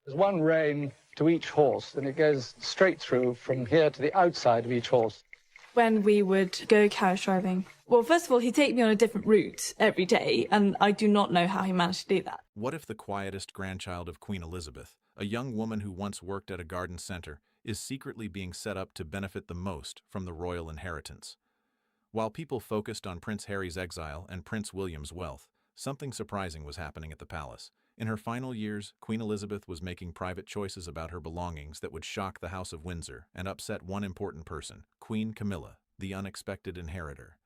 There's one rein to each horse, and it goes straight through from here to the outside of each horse. When we would go carriage driving, well, first of all, he'd take me on a different route every day, and I do not know how he managed to do that. What if the quietest grandchild of Queen Elizabeth, a young woman who once worked at a garden center, is secretly being set up to benefit the most from the royal inheritance? While people focused on Prince Harry's exile and Prince William's wealth, something surprising was happening at the palace. In her final years, Queen Elizabeth was making private choices about her belongings that would shock the House of Windsor and upset one important person, Queen Camilla, the unexpected inheritor.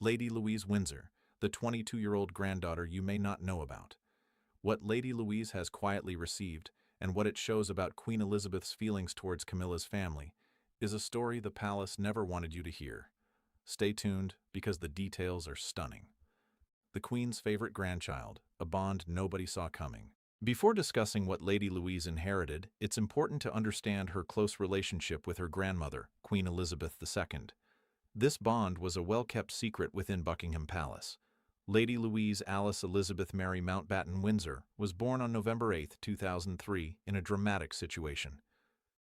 Lady Louise Windsor, the 22-year-old granddaughter you may not know about. What Lady Louise has quietly received, and what it shows about Queen Elizabeth's feelings towards Camilla's family, is a story the palace never wanted you to hear. Stay tuned, because the details are stunning. The Queen's favorite grandchild, a bond nobody saw coming. Before discussing what Lady Louise inherited, it's important to understand her close relationship with her grandmother, Queen Elizabeth II. This bond was a well-kept secret within Buckingham Palace. Lady Louise Alice Elizabeth Mary Mountbatten Windsor was born on November 8, 2003, in a dramatic situation.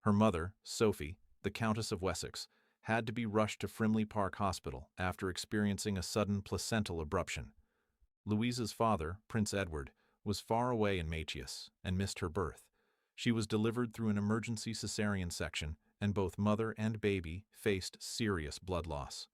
Her mother, Sophie, the Countess of Wessex, had to be rushed to Frimley Park Hospital after experiencing a sudden placental abruption. Louise's father, Prince Edward, was far away in Machias and missed her birth. She was delivered through an emergency cesarean section, and both mother and baby faced serious blood loss.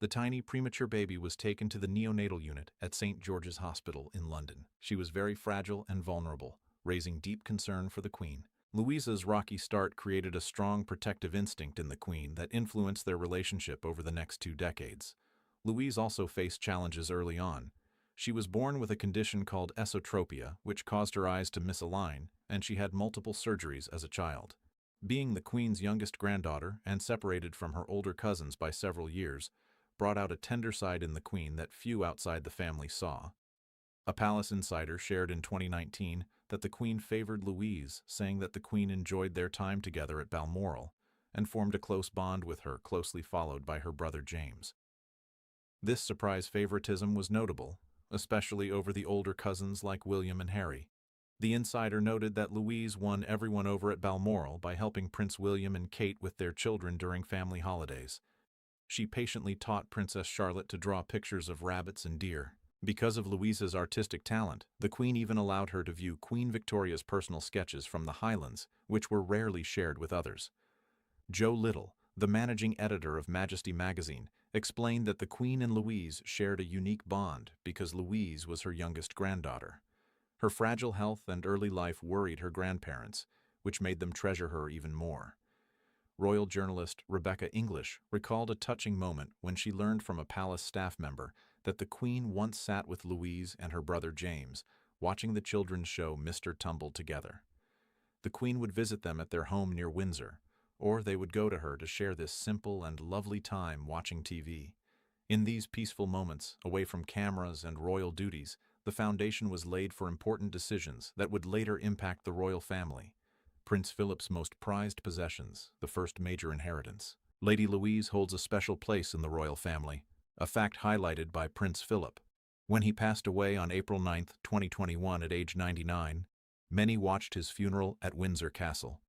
The tiny premature baby was taken to the neonatal unit at St. George's Hospital in London. She was very fragile and vulnerable, raising deep concern for the Queen. Louisa's rocky start created a strong protective instinct in the Queen that influenced their relationship over the next 2 decades. Louise also faced challenges early on. She was born with a condition called esotropia, which caused her eyes to misalign, and she had multiple surgeries as a child. Being the Queen's youngest granddaughter and separated from her older cousins by several years, brought out a tender side in the Queen that few outside the family saw. A palace insider shared in 2019 that the Queen favored Louise, saying that the Queen enjoyed their time together at Balmoral and formed a close bond with her, closely followed by her brother James. This surprise favoritism was notable, especially over the older cousins like William and Harry. The insider noted that Louise won everyone over at Balmoral by helping Prince William and Kate with their children during family holidays. She patiently taught Princess Charlotte to draw pictures of rabbits and deer. Because of Louise's artistic talent, the Queen even allowed her to view Queen Victoria's personal sketches from the Highlands, which were rarely shared with others. Joe Little, the managing editor of Majesty magazine, explained that the Queen and Louise shared a unique bond because Louise was her youngest granddaughter. Her fragile health and early life worried her grandparents, which made them treasure her even more. Royal journalist Rebecca English recalled a touching moment when she learned from a palace staff member that the Queen once sat with Louise and her brother James, watching the children's show Mr. Tumble together. The Queen would visit them at their home near Windsor, or they would go to her to share this simple and lovely time watching TV. In these peaceful moments, away from cameras and royal duties, the foundation was laid for important decisions that would later impact the royal family. Prince Philip's most prized possessions, the first major inheritance. Lady Louise holds a special place in the royal family, a fact highlighted by Prince Philip. When he passed away on April 9, 2021 at age 99, many watched his funeral at Windsor Castle.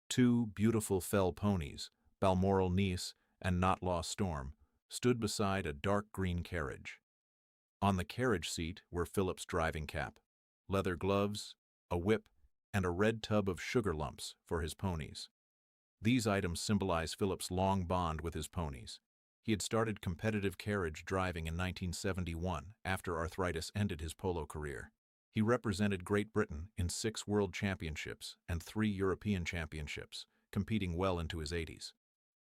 2 beautiful fell ponies, Balmoral Niece and Knotlaw Storm, stood beside a dark green carriage. On the carriage seat were Philip's driving cap, leather gloves, a whip, and a red tub of sugar lumps for his ponies. These items symbolize Philip's long bond with his ponies. He had started competitive carriage driving in 1971 after arthritis ended his polo career. He represented Great Britain in 6 World Championships and 3 European Championships, competing well into his 80s.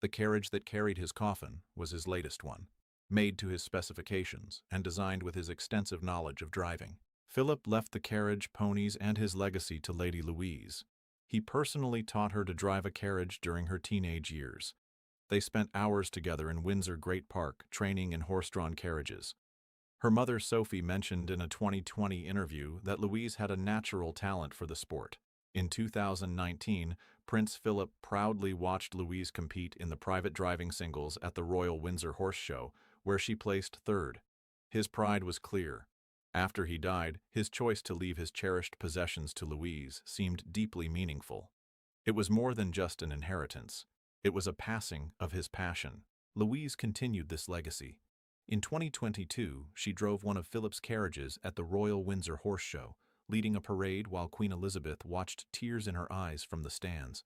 The carriage that carried his coffin was his latest one, made to his specifications and designed with his extensive knowledge of driving. Philip left the carriage, ponies, and his legacy to Lady Louise. He personally taught her to drive a carriage during her teenage years. They spent hours together in Windsor Great Park, training in horse-drawn carriages. Her mother Sophie mentioned in a 2020 interview that Louise had a natural talent for the sport. In 2019, Prince Philip proudly watched Louise compete in the private driving singles at the Royal Windsor Horse Show, where she placed 3rd. His pride was clear. After he died, his choice to leave his cherished possessions to Louise seemed deeply meaningful. It was more than just an inheritance. It was a passing of his passion. Louise continued this legacy. In 2022, she drove one of Philip's carriages at the Royal Windsor Horse Show, leading a parade while Queen Elizabeth watched, tears in her eyes, from the stands.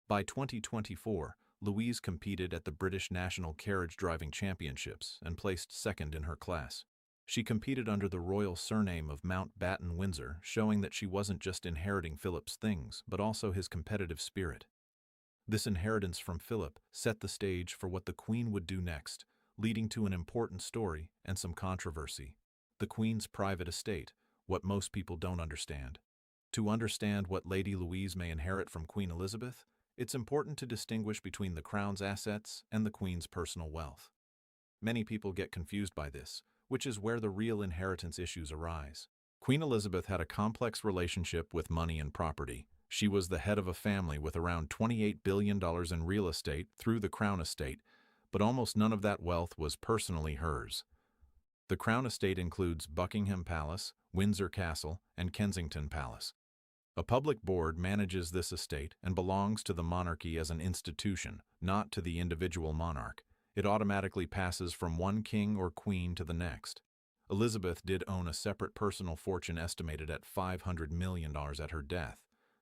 By 2024, Louise competed at the British National Carriage Driving Championships and placed second in her class. She competed under the royal surname of Mountbatten Windsor, showing that she wasn't just inheriting Philip's things, but also his competitive spirit. This inheritance from Philip set the stage for what the Queen would do next, leading to an important story and some controversy. The Queen's private estate, what most people don't understand. To understand what Lady Louise may inherit from Queen Elizabeth, it's important to distinguish between the Crown's assets and the Queen's personal wealth. Many people get confused by this, which is where the real inheritance issues arise. Queen Elizabeth had a complex relationship with money and property. She was the head of a family with around $28 billion in real estate through the Crown Estate, but almost none of that wealth was personally hers. The Crown Estate includes Buckingham Palace, Windsor Castle, and Kensington Palace. A public board manages this estate and belongs to the monarchy as an institution, not to the individual monarch. It automatically passes from one king or queen to the next. Elizabeth did own a separate personal fortune estimated at $500 million at her death.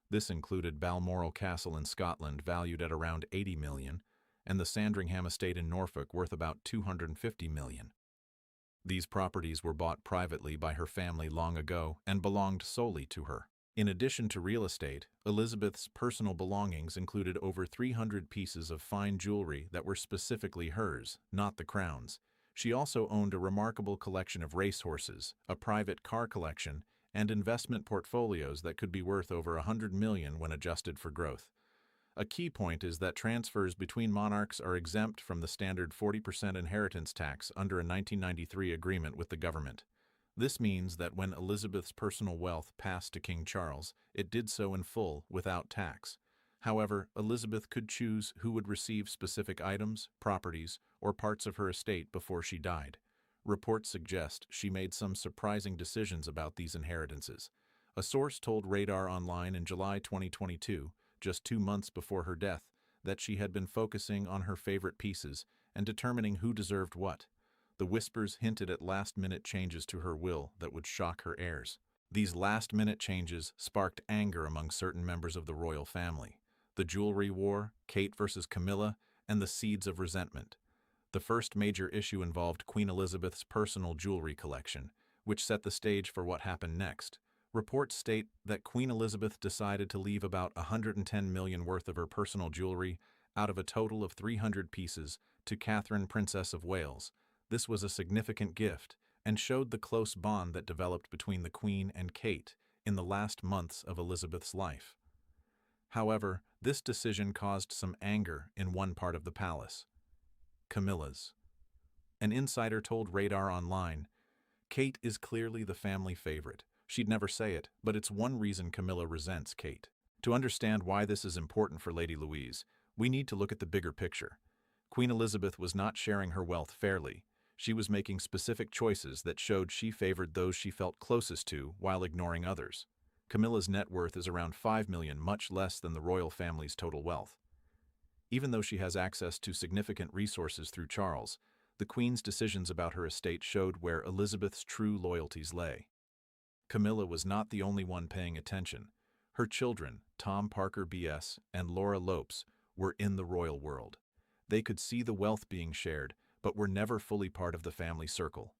This included Balmoral Castle in Scotland, valued at around $80 million, and the Sandringham estate in Norfolk, worth about $250 million. These properties were bought privately by her family long ago and belonged solely to her. In addition to real estate, Elizabeth's personal belongings included over 300 pieces of fine jewelry that were specifically hers, not the Crown's. She also owned a remarkable collection of racehorses, a private car collection, and investment portfolios that could be worth over $100 million when adjusted for growth. A key point is that transfers between monarchs are exempt from the standard 40% inheritance tax under a 1993 agreement with the government. This means that when Elizabeth's personal wealth passed to King Charles, it did so in full, without tax. However, Elizabeth could choose who would receive specific items, properties, or parts of her estate before she died. Reports suggest she made some surprising decisions about these inheritances. A source told Radar Online in July 2022, just 2 months before her death, that she had been focusing on her favorite pieces and determining who deserved what. The whispers hinted at last-minute changes to her will that would shock her heirs. These last-minute changes sparked anger among certain members of the royal family. The jewelry war, Kate versus Camilla, and the seeds of resentment. The first major issue involved Queen Elizabeth's personal jewelry collection, which set the stage for what happened next. Reports state that Queen Elizabeth decided to leave about $110 million worth of her personal jewelry, out of a total of 300 pieces, to Catherine, Princess of Wales. This was a significant gift and showed the close bond that developed between the Queen and Kate in the last months of Elizabeth's life. However, this decision caused some anger in one part of the palace: Camilla's. An insider told Radar Online, "Kate is clearly the family favorite. She'd never say it, but it's one reason Camilla resents Kate." To understand why this is important for Lady Louise, we need to look at the bigger picture. Queen Elizabeth was not sharing her wealth fairly. She was making specific choices that showed she favored those she felt closest to while ignoring others. Camilla's net worth is around $5 million, much less than the royal family's total wealth. Even though she has access to significant resources through Charles, the Queen's decisions about her estate showed where Elizabeth's true loyalties lay. Camilla was not the only one paying attention. Her children, Tom Parker B.S. and Laura Lopes, were in the royal world. They could see the wealth being shared, but were never fully part of the family circle.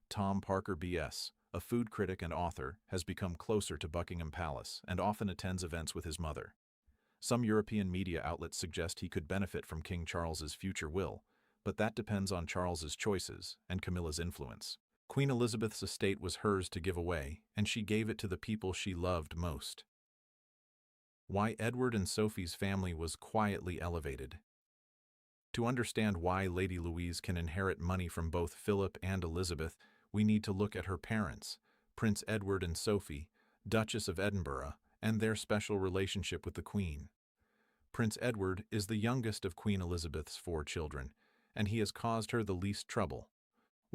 Tom Parker B.S., a food critic and author, has become closer to Buckingham Palace and often attends events with his mother. Some European media outlets suggest he could benefit from King Charles's future will, but that depends on Charles's choices and Camilla's influence. Queen Elizabeth's estate was hers to give away, and she gave it to the people she loved most. Why Edward and Sophie's family was quietly elevated. To understand why Lady Louise can inherit money from both Philip and Elizabeth, we need to look at her parents, Prince Edward and Sophie, Duchess of Edinburgh, and their special relationship with the Queen. Prince Edward is the youngest of Queen Elizabeth's 4 children, and he has caused her the least trouble.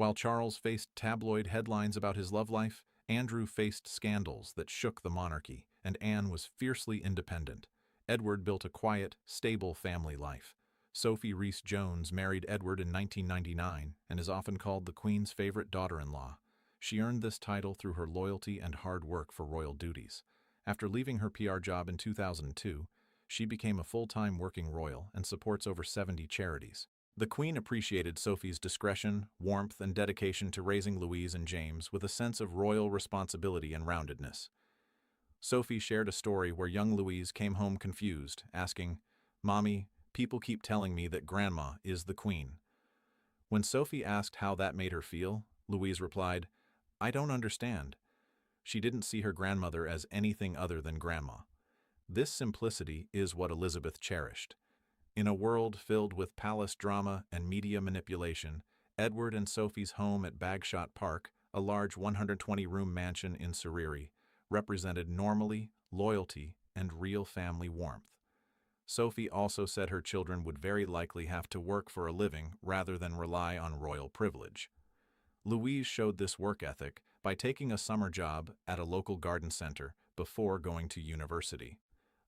While Charles faced tabloid headlines about his love life, Andrew faced scandals that shook the monarchy, and Anne was fiercely independent. Edward built a quiet, stable family life. Sophie Rhys-Jones married Edward in 1999 and is often called the Queen's favorite daughter-in-law. She earned this title through her loyalty and hard work for royal duties. After leaving her PR job in 2002, she became a full-time working royal and supports over 70 charities. The Queen appreciated Sophie's discretion, warmth, and dedication to raising Louise and James with a sense of royal responsibility and roundedness. Sophie shared a story where young Louise came home confused, asking, "Mommy, people keep telling me that Grandma is the Queen." When Sophie asked how that made her feel, Louise replied, "I don't understand." She didn't see her grandmother as anything other than Grandma. This simplicity is what Elizabeth cherished. In a world filled with palace drama and media manipulation, Edward and Sophie's home at Bagshot Park, a large 120-room mansion in Surrey, represented normally, loyalty, and real family warmth. Sophie also said her children would very likely have to work for a living rather than rely on royal privilege. Louise showed this work ethic by taking a summer job at a local garden center before going to university.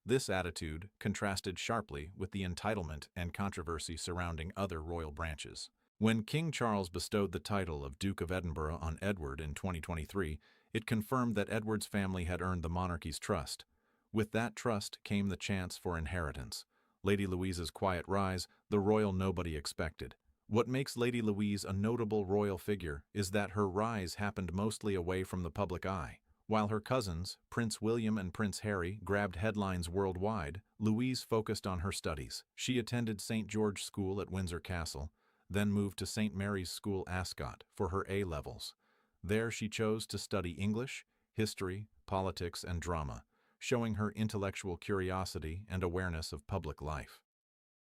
This attitude contrasted sharply with the entitlement and controversy surrounding other royal branches. When King Charles bestowed the title of Duke of Edinburgh on Edward in 2023, it confirmed that Edward's family had earned the monarchy's trust. With that trust came the chance for inheritance. Lady Louise's quiet rise, the royal nobody expected. What makes Lady Louise a notable royal figure is that her rise happened mostly away from the public eye. While her cousins, Prince William and Prince Harry, grabbed headlines worldwide, Louise focused on her studies. She attended St. George School at Windsor Castle, then moved to St. Mary's School, Ascot, for her A-levels. There she chose to study English, history, politics, and drama, showing her intellectual curiosity and awareness of public life.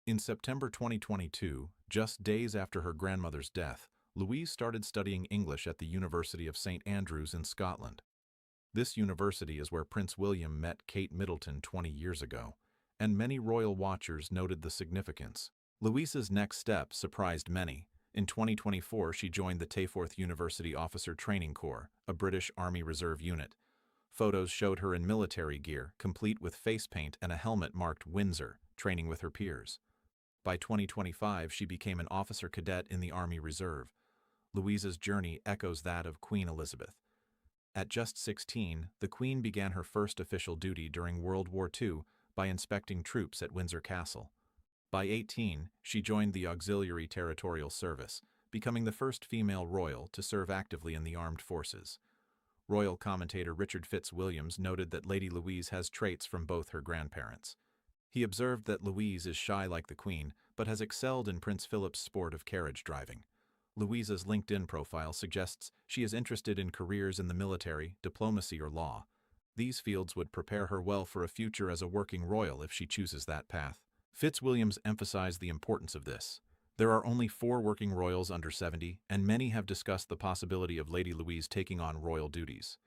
In September 2022, just days after her grandmother's death, Louise started studying English at the University of St. Andrews in Scotland. This university is where Prince William met Kate Middleton 20 years ago, and many royal watchers noted the significance. Louise's next step surprised many. In 2024, she joined the Taforth University Officer Training Corps, a British Army Reserve unit. Photos showed her in military gear, complete with face paint and a helmet marked Windsor, training with her peers. By 2025, she became an officer cadet in the Army Reserve. Louise's journey echoes that of Queen Elizabeth. At just 16, the Queen began her first official duty during World War II by inspecting troops at Windsor Castle. By 18, she joined the Auxiliary Territorial Service, becoming the first female royal to serve actively in the armed forces. Royal commentator Richard Fitzwilliams noted that Lady Louise has traits from both her grandparents. He observed that Louise is shy like the Queen, but has excelled in Prince Philip's sport of carriage driving. Louise's LinkedIn profile suggests she is interested in careers in the military, diplomacy, or law. These fields would prepare her well for a future as a working royal if she chooses that path. Fitzwilliams emphasized the importance of this. There are only 4 working royals under 70, and many have discussed the possibility of Lady Louise taking on royal duties.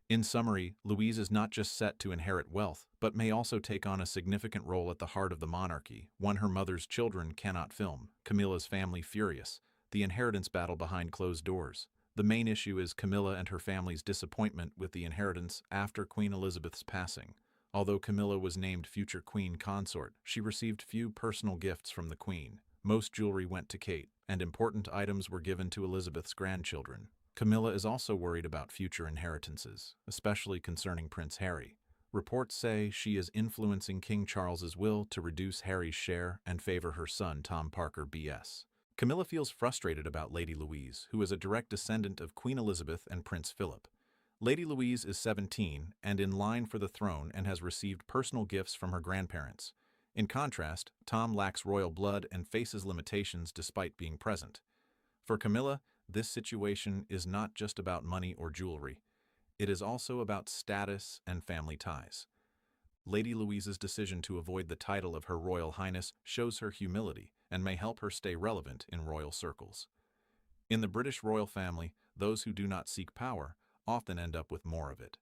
In summary, Louise is not just set to inherit wealth, but may also take on a significant role at the heart of the monarchy, one her mother's children cannot film, Camilla's family furious, the inheritance battle behind closed doors. The main issue is Camilla and her family's disappointment with the inheritance after Queen Elizabeth's passing. Although Camilla was named future queen consort, she received few personal gifts from the Queen. Most jewelry went to Kate, and important items were given to Elizabeth's grandchildren. Camilla is also worried about future inheritances, especially concerning Prince Harry. Reports say she is influencing King Charles's will to reduce Harry's share and favor her son Tom Parker BS. Camilla feels frustrated about Lady Louise, who is a direct descendant of Queen Elizabeth and Prince Philip. Lady Louise is 17 and in line for the throne and has received personal gifts from her grandparents. In contrast, Tom lacks royal blood and faces limitations despite being present. For Camilla, this situation is not just about money or jewelry. It is also about status and family ties. Lady Louise's decision to avoid the title of Her Royal Highness shows her humility and may help her stay relevant in royal circles. In the British royal family, those who do not seek power often end up with more of it.